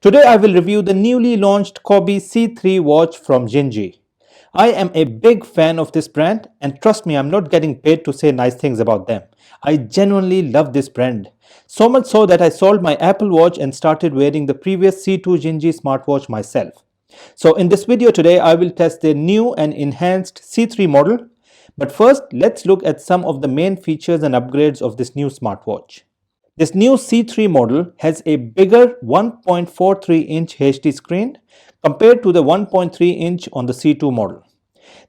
Today I will review the newly launched Kobe C3 watch from XINJI. I am a big fan of this brand, and trust me, I'm not getting paid to say nice things about them. I genuinely love this brand. So much so that I sold my Apple Watch and started wearing the previous C2 XINJI smartwatch myself. So in this video today, I will test their new and enhanced C3 model. But first, let's look at some of the main features and upgrades of this new smartwatch. This new C3 model has a bigger 1.43-inch HD screen compared to the 1.3-inch on the C2 model.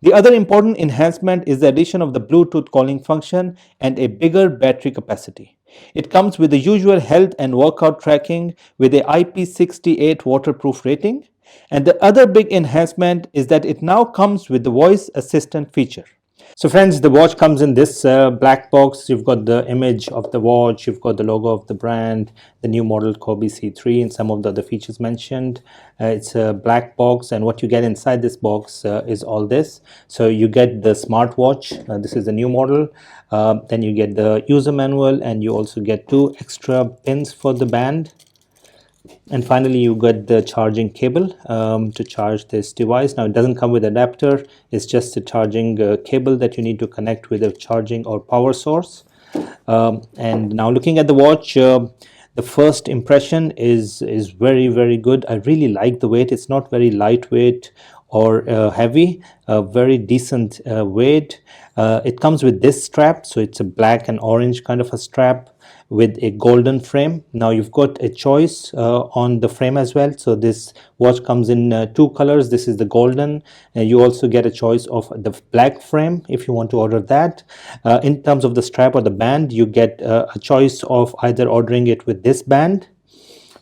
The other important enhancement is the addition of the Bluetooth calling function and a bigger battery capacity. It comes with the usual health and workout tracking with a IP68 waterproof rating. And the other big enhancement is that it now comes with the voice assistant feature. So friends, the watch comes in this black box. You've got the image of the watch, you've got the logo of the brand, the new model Kobe C3 and some of the other features mentioned. It's a black box, and what you get inside this box is all this. So you get the smartwatch, this is the new model, then you get the user manual, and you also get 2 extra pins for the band. And finally you got the charging cable to charge this device. Now it doesn't come with adapter, it's just a charging cable that you need to connect with a charging or power source. And now looking at the watch, the first impression is very good. I really like the weight. It's not very lightweight or heavy, very decent weight. It comes with this strap, so it's a black and orange kind of a strap with a golden frame. Now you've got a choice on the frame as well. So this watch comes in 2 colors. This is the golden, and you also get a choice of the black frame if you want to order that. In terms of the strap or the band, you get a choice of either ordering it with this band,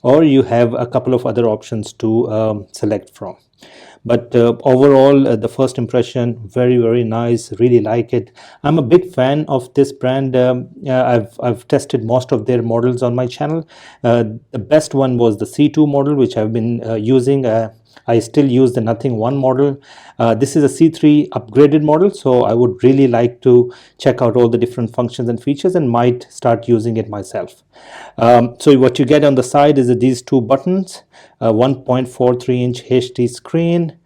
or you have a couple of other options to select from. But overall, the first impression, very nice. Really like it. I'm a big fan of this brand. I've tested most of their models on my channel. The best one was the C2 model, which I've been using. I still use the Nothing 1 model. This is a C3 upgraded model, so I would really like to check out all the different functions and features and might start using it myself. So what you get on the side is these 2 buttons, 1.43-inch HD screen,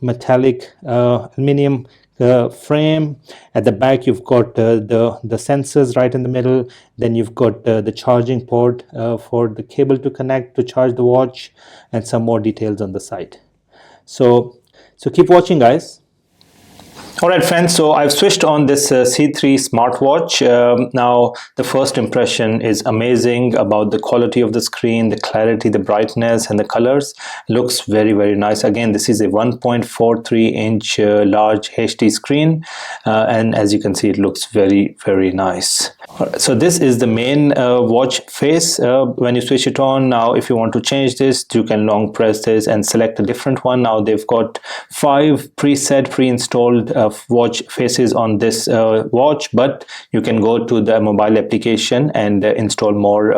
metallic aluminum frame. At the back you've got the sensors right in the middle. Then you've got the charging port for the cable to connect to charge the watch, and some more details on the side. So keep watching, guys. Alright friends, so I've switched on this C3 smartwatch. Now the first impression is amazing about the quality of the screen, the clarity, the brightness and the colors. Looks very nice. Again, this is a 1.43-inch large HD screen, and as you can see, it looks very nice. Right, so this is the main watch face. When you switch it on, now if you want to change this, you can long press this and select a different one. Now they've got 5 pre-installed watch faces on this watch, but you can go to the mobile application and install more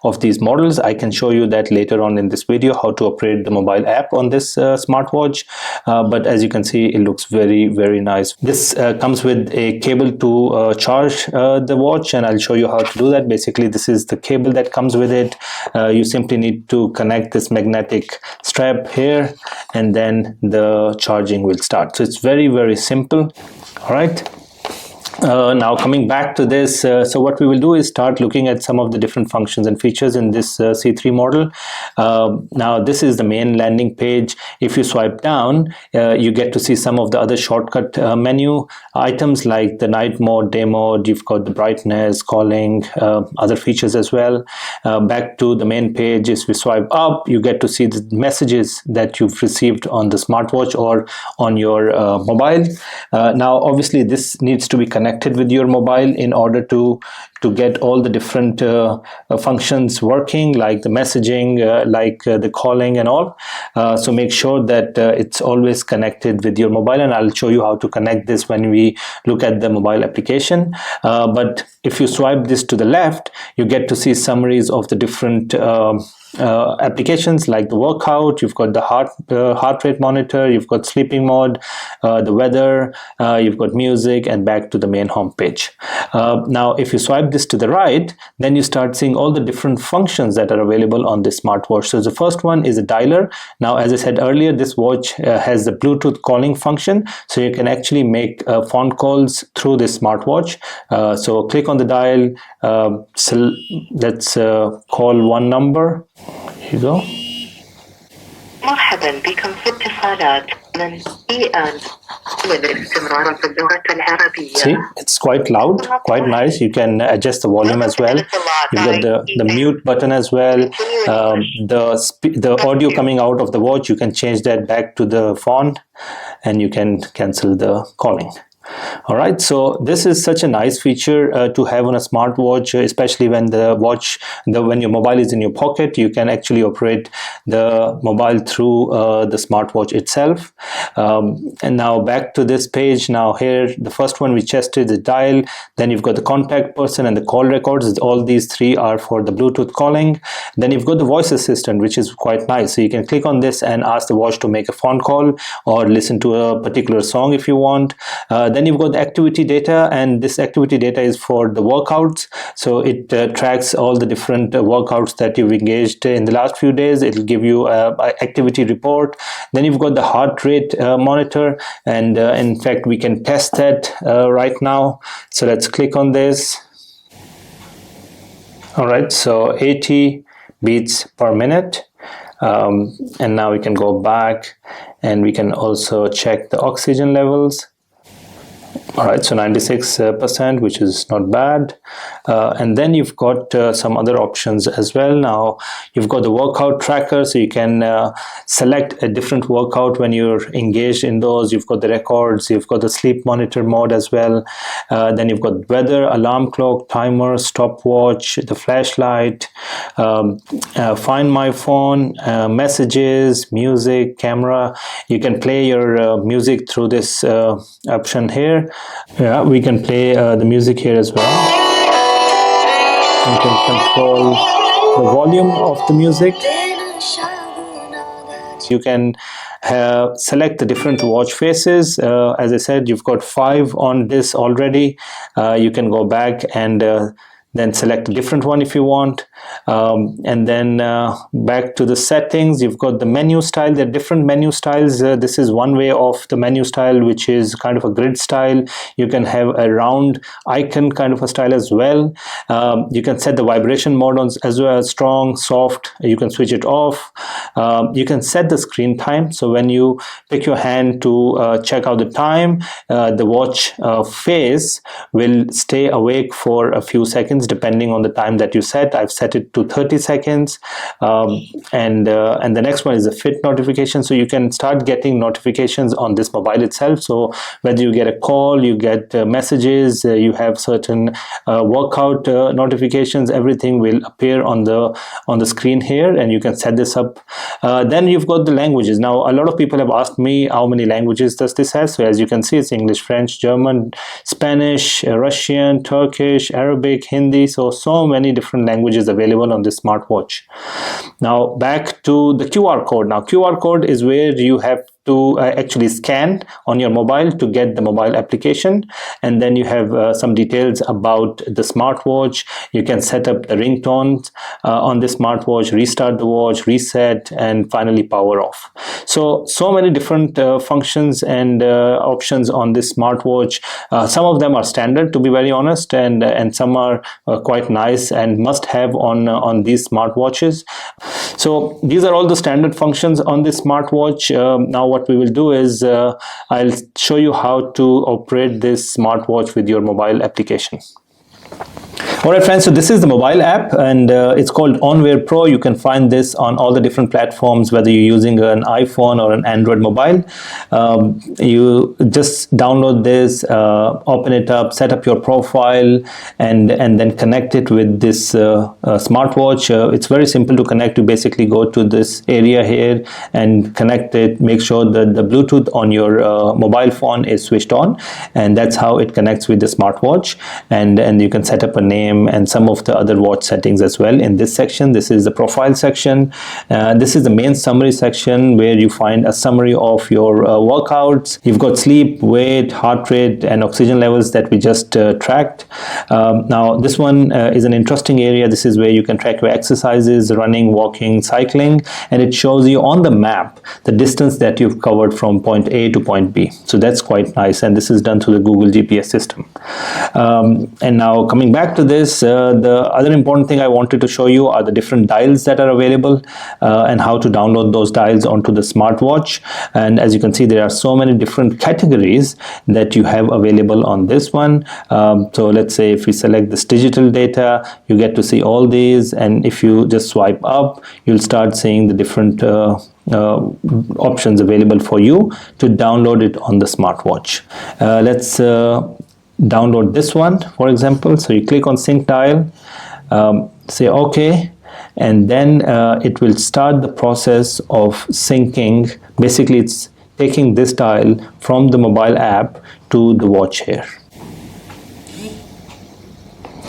of these models. I can show you that later on in this video, how to operate the mobile app on this smartwatch. But as you can see, it looks very nice. This comes with a cable to charge the watch, and I'll show you how to do that. Basically, this is the cable that comes with it. You simply need to connect this magnetic strap here, and then the charging will start. So it's very simple. All right. Now coming back to this, so what we will do is start looking at some of the different functions and features in this C3 model. Now this is the main landing page. If you swipe down, you get to see some of the other shortcut menu items like the night mode, day mode. You've got the brightness, calling, other features as well. Back to the main page, if we swipe up, you get to see the messages that you've received on the smartwatch or on your mobile. Now obviously this needs to be connected with your mobile in order to get all the different functions working, like the messaging, like the calling and all. So make sure that it's always connected with your mobile, and I'll show you how to connect this when we look at the mobile application. But if you swipe this to the left, you get to see summaries of the different applications like the workout, you've got the heart rate monitor, you've got sleeping mode, the weather, you've got music, and back to the main home page. Now if you swipe this to the right, then you start seeing all the different functions that are available on this smartwatch. So the first one is a dialer. Now as I said earlier, this watch has the Bluetooth calling function, so you can actually make phone calls through this smartwatch. So click on the dial, so let's call one number. Here you go. مرحبا بكم في اتصالات من إيان للاستمرار في اللغة العربية. See, it's quite loud, quite nice. You can adjust the volume as well. You've got the mute button as well. The audio coming out of the watch, you can change that back to the phone, and you can cancel the calling. All right, so this is such a nice feature to have on a smartwatch, especially when when your mobile is in your pocket. You can actually operate the mobile through the smartwatch itself. And now back to this page. Now here, the first one we tested is the dial. Then you've got the contact person and the call records. All these three are for the Bluetooth calling. Then you've got the voice assistant, which is quite nice. So you can click on this and ask the watch to make a phone call or listen to a particular song if you want. Then you've got the activity data, and this activity data is for the workouts. So it tracks all the different workouts that you've engaged in the last few days. It'll give you an activity report. Then you've got the heart rate monitor, and in fact we can test that right now. So let's click on this. All right, so 80 beats per minute. And now we can go back and we can also check the oxygen levels. All right, so 96%, which is not bad. And then you've got some other options as well. Now you've got the workout tracker, so you can select a different workout when you're engaged in those. You've got the records, you've got the sleep monitor mode as well. Then you've got weather, alarm clock, timer, stopwatch, the flashlight, find my phone, messages, music, camera. You can play your music through this option here. Yeah, we can play the music here as well. You can control the volume of the music. You can select the different watch faces. As I said, you've got 5 on this already. You can go back and then select a different one if you want, and then back to the settings. You've got the menu style. There are different menu styles. This is one way of the menu style, which is kind of a grid style. You can have a round icon kind of a style as well. You can set the vibration mode on as well, strong, soft. You can switch it off. You can set the screen time. So when you pick your hand to check out the time, the watch face will stay awake for a few seconds depending on the time that you set. I've set it to 30 seconds. And the next one is a fit notification. So you can start getting notifications on this mobile itself. So whether you get a call, you get messages, you have certain workout notifications, everything will appear on the screen here, and you can set this up. Then you've got the languages. Now a lot of people have asked me how many languages does this have. So as you can see, it's English, French, German, Spanish, Russian, Turkish, Arabic, Hindi. So many different languages available on this smartwatch. Now back to the QR code. Now QR code is where you have to actually scan on your mobile to get the mobile application, and then you have some details about the smartwatch. You can set up the ringtones on the smartwatch, restart the watch, reset, and finally power off. So many different functions and options on this smartwatch. Some of them are standard, to be very honest, and some are quite nice and must have on these smartwatches. So these are all the standard functions on this smartwatch. Now what we will do is I'll show you how to operate this smartwatch with your mobile application. Alright friends, so this is the mobile app, and it's called OnWear Pro. You can find this on all the different platforms, whether you're using an iPhone or an Android mobile. You just download this, open it up, set up your profile, and then connect it with this smartwatch. It's very simple to connect. You basically go to this area here and connect it. Make sure that the Bluetooth on your mobile phone is switched on, and that's how it connects with the smartwatch. And you can set up a name name and some of the other watch settings as well in this section. This is the profile section. This is the main summary section where you find a summary of your workouts. You've got sleep, weight, heart rate, and oxygen levels that we just tracked. Now this one is an interesting area. This is where you can track your exercises, running, walking, cycling, and it shows you on the map the distance that you've covered from point A to point B. So that's quite nice, and this is done through the Google GPS system. And now coming back to this, the other important thing I wanted to show you are the different dials that are available and how to download those dials onto the smartwatch. And as you can see, there are so many different categories that you have available on this one. So let's say if we select this digital data, you get to see all these, and if you just swipe up, you'll start seeing the different options available for you to download it on the smartwatch. Let's download this one, for example. So you click on sync dial, say OK, and then it will start the process of syncing. Basically, it's taking this dial from the mobile app to the watch here.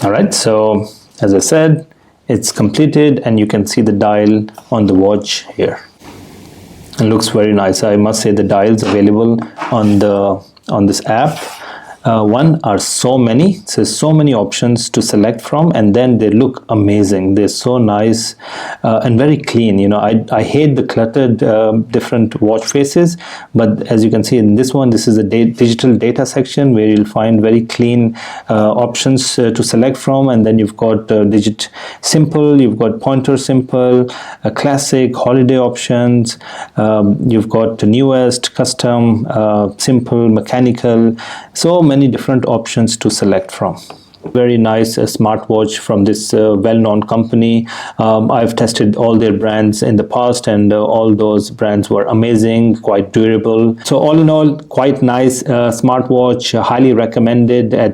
All right, so as I said, it's completed, and you can see the dial on the watch here. It looks very nice. I must say the dials available on this app one are so many. So so many options to select from, and then they look amazing. They're so nice and very clean. You know, I hate the cluttered different watch faces, but as you can see in this one, this is a digital data section where you'll find very clean options to select from, and then you've got digit simple, you've got pointer simple, classic, holiday options, you've got the newest, custom, simple, mechanical, so many different options to select from. Very nice smartwatch from this well-known company. I've tested all their brands in the past, and all those brands were amazing, quite durable. So all in all, quite nice smartwatch, highly recommended at